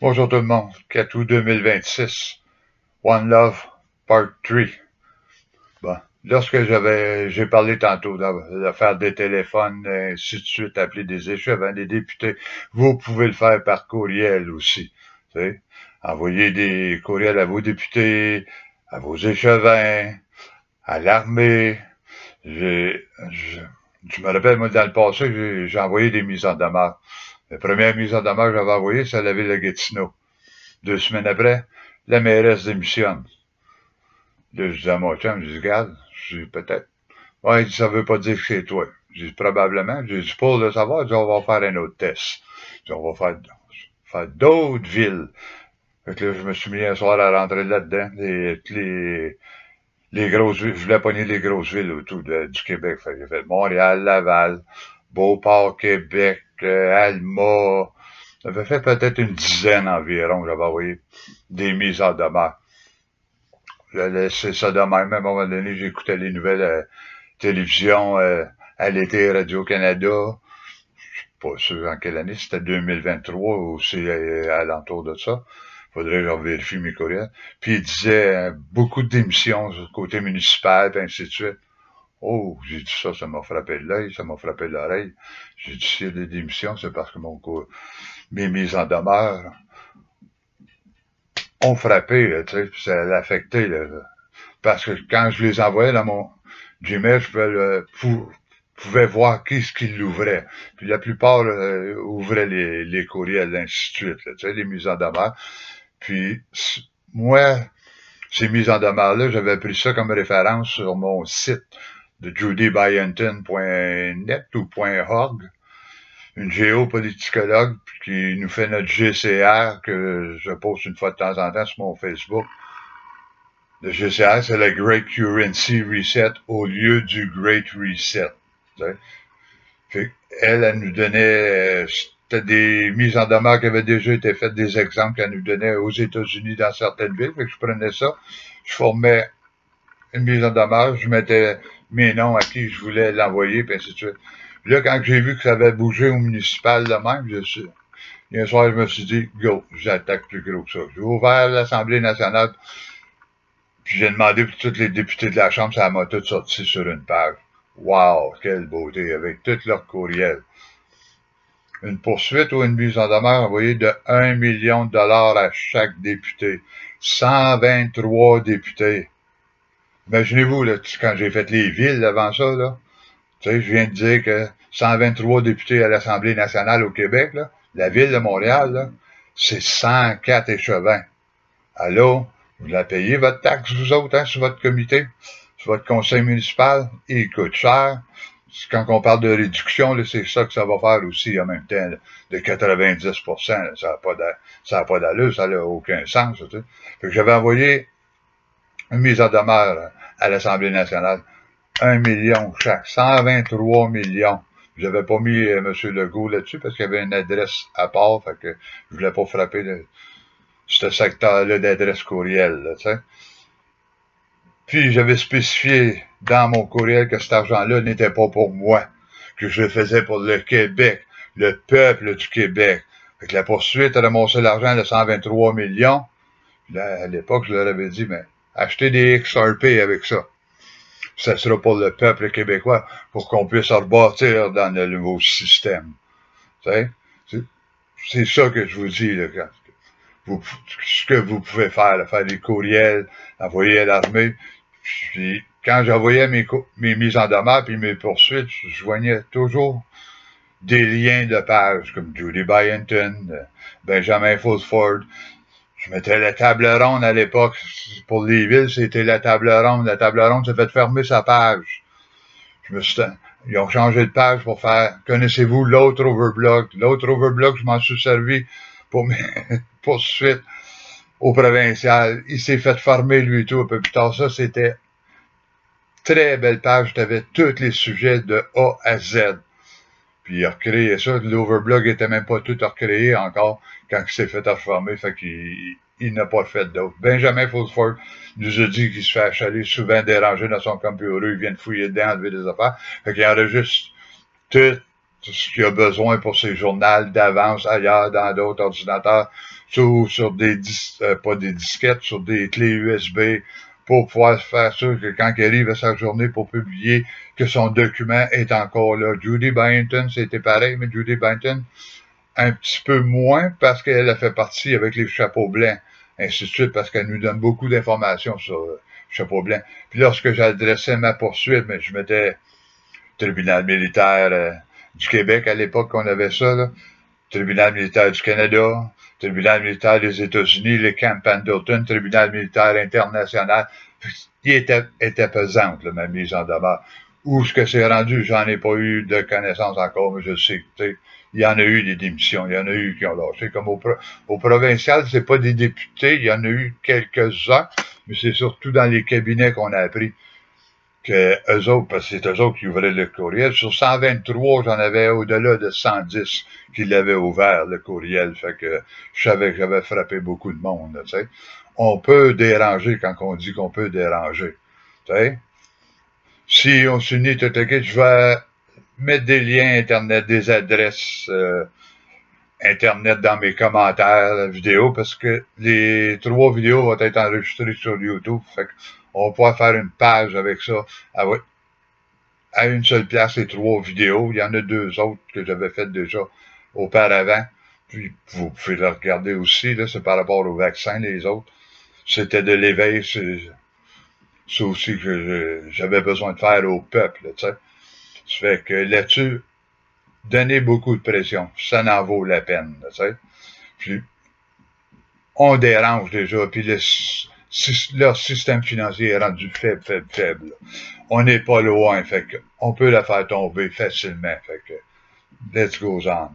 Bonjour tout le monde, 4 août 2026, One Love, Part 3. Bon, lorsque j'ai parlé tantôt de faire des téléphones, ainsi de suite, appeler des échevins, des députés, vous pouvez le faire par courriel aussi. Tu sais, envoyer des courriels à vos députés, à vos échevins, à l'armée. J'ai, je, je me rappelle, moi, dans le passé, j'ai envoyé des mises en demeure. La première mise en demeure que j'avais envoyée, c'est à la ville de Gatineau. 2 semaines après, la mairesse démissionne. Là, je dis à mon chum, je dis, regarde, je dis, peut-être. Ouais, il dit, ça veut pas dire que c'est toi. Je dis, probablement. Je dis, pour le savoir, je dis, on va faire un autre test. Je dis, on va faire d'autres villes. Fait que là, je me suis mis un soir à rentrer là-dedans, les grosses villes. Je voulais pogner les grosses villes autour du Québec. Fait que j'ai fait Montréal, Laval, Beauport, Québec, Alma. J'avais fait peut-être une dizaine environ. J'avais envoyé des mises en demeure. J'ai laissé ça de même. À un moment donné, j'écoutais les nouvelles télévision à l'été Radio-Canada. Pas sûr en quelle année, c'était 2023 ou c'est alentour de ça. Faudrait que je vérifie mes courriels. Puis il disait beaucoup de démissions côté municipal, puis ainsi de suite. Oh, j'ai dit ça, ça m'a frappé l'œil, ça m'a frappé l'oreille. J'ai dit s'il y a des démissions, c'est parce que mes mises en demeure ont frappé, là, tu sais, puis ça l'a affecté, là. Parce que quand je les envoyais dans mon Gmail, pouvais voir qui ce qui l'ouvrait. Puis la plupart ouvraient les courriels, ainsi de suite, là, tu sais, les mises en demeure. Puis moi, ces mises en demeure-là, j'avais pris ça comme référence sur mon site de judybyington.net ou .org, une géopoliticologue qui nous fait notre GCR que je poste une fois de temps en temps sur mon Facebook. Le GCR, c'est le Great Currency Reset au lieu du Great Reset. Fait elle nous donnait, c'était des mises en demeure qui avaient déjà été faites, des exemples qu'elle nous donnait aux États-Unis dans certaines villes. Fait que je prenais ça, je formais une mise en demeure, je mettais mes noms à qui je voulais l'envoyer, puis ainsi de suite. Puis là, quand j'ai vu que ça avait bougé au municipal de même, il y a un soir, je me suis dit, go, j'attaque plus gros que ça. J'ai ouvert l'Assemblée nationale. Puis j'ai demandé pour tous les députés de la Chambre, ça m'a tout sorti sur une page. Wow, quelle beauté, avec tous leurs courriels. Une poursuite ou une mise en demeure envoyée de 1 million de dollars à chaque député. 123 députés. Imaginez-vous, là, quand j'ai fait les villes avant ça, là, tu sais, je viens de dire que 123 députés à l'Assemblée nationale au Québec, là, la ville de Montréal, là, c'est 104 échevins. Allô? Vous la payez, votre taxe, vous autres, hein, sur votre comité, sur votre conseil municipal? Il coûte cher. Quand on parle de réduction, c'est ça que ça va faire aussi en même temps, là, de 90%. Là, ça n'a pas d'allure, ça n'a aucun sens. Tu sais. Fait que j'avais envoyé une mise en demeure à l'Assemblée nationale. 1 million chaque. 123 millions. J'avais pas mis M. Legault là-dessus parce qu'il y avait une adresse à part, fait que je voulais pas frapper ce secteur-là d'adresse courriel, là, tu sais. Puis j'avais spécifié dans mon courriel que cet argent-là n'était pas pour moi, que je le faisais pour le Québec, le peuple du Québec. Fait que la poursuite a ramassé l'argent de 123 millions. Là, à l'époque, je leur avais dit, mais achetez des XRP avec ça. Ça sera pour le peuple québécois, pour qu'on puisse rebâtir dans le nouveau système. Tu sais? C'est ça que je vous dis, là, ce que vous pouvez faire, là, faire des courriels, envoyer à l'armée. Puis, quand j'envoyais mes mises en demeure puis mes poursuites, je joignais toujours des liens de pages comme Judy Byington, Benjamin Fulford. Je mettais la table ronde à l'époque. Pour les villes, c'était la table ronde. La table ronde s'est fait fermer sa page. Je me suis, ils ont changé de page pour faire, connaissez-vous l'autre Overblog? L'autre Overblog, je m'en suis servi pour mes poursuites au provincial. Il s'est fait former, lui, tout. Un peu plus tard, ça, c'était très belle page. Tu avais tous les sujets de A à Z. Puis il a recréé ça. L'Overblog était même pas tout recréé encore quand il s'est fait reformer. Fait qu'il n'a pas fait d'autre. Benjamin Fulford nous a dit qu'il se fait achaler souvent déranger dans son computer. Il vient de fouiller dedans, enlever des affaires. Fait qu'il enregistre tout ce qu'il a besoin pour ses journaux d'avance ailleurs dans d'autres ordinateurs, sur des pas des disquettes, sur des clés USB, pour pouvoir faire sûr que quand il arrive à sa journée pour publier, que son document est encore là. Judy Byington, c'était pareil, mais Judy Byington, un petit peu moins parce qu'elle a fait partie avec les chapeaux blancs, ainsi de suite, parce qu'elle nous donne beaucoup d'informations sur chapeau blanc. Puis lorsque j'adressais ma poursuite, mais je mettais tribunal militaire du Québec à l'époque qu'on avait ça, là, tribunal militaire du Canada, tribunal militaire des États-Unis, le Camp Pendleton, tribunal militaire international. Il était pesante, là, ma mise en demeure. Où ce que c'est rendu, j'en ai pas eu de connaissance encore, mais je sais que il y en a eu des démissions, il y en a eu qui ont lâché. Comme au provincial, c'est pas des députés, il y en a eu quelques-uns, mais c'est surtout dans les cabinets qu'on a appris que eux autres, parce que c'est eux autres qui ouvraient le courriel. Sur 123, j'en avais au-delà de 110 qui l'avaient ouvert, le courriel. Fait que je savais que j'avais frappé beaucoup de monde, tu sais. On peut déranger quand on dit qu'on peut déranger, tu sais. Si on s'unit tout le je vais mettre des liens Internet, des adresses Internet dans mes commentaires vidéo parce que les 3 vidéos vont être enregistrées sur YouTube. Fait qu'on va pouvoir faire une page avec ça. Ah oui, à une seule place les 3 vidéos. Il y en a 2 autres que j'avais faites déjà auparavant. Puis vous pouvez le regarder aussi, là, c'est par rapport au vaccin, les autres. C'était de l'éveil, c'est aussi que j'avais besoin de faire au peuple, tu sais. Ça fait que là-dessus, donner beaucoup de pression, ça en vaut la peine, tu sais. Puis on dérange déjà, puis leur système financier est rendu faible, faible, faible. On n'est pas loin, fait que on peut la faire tomber facilement, fait que let's go on.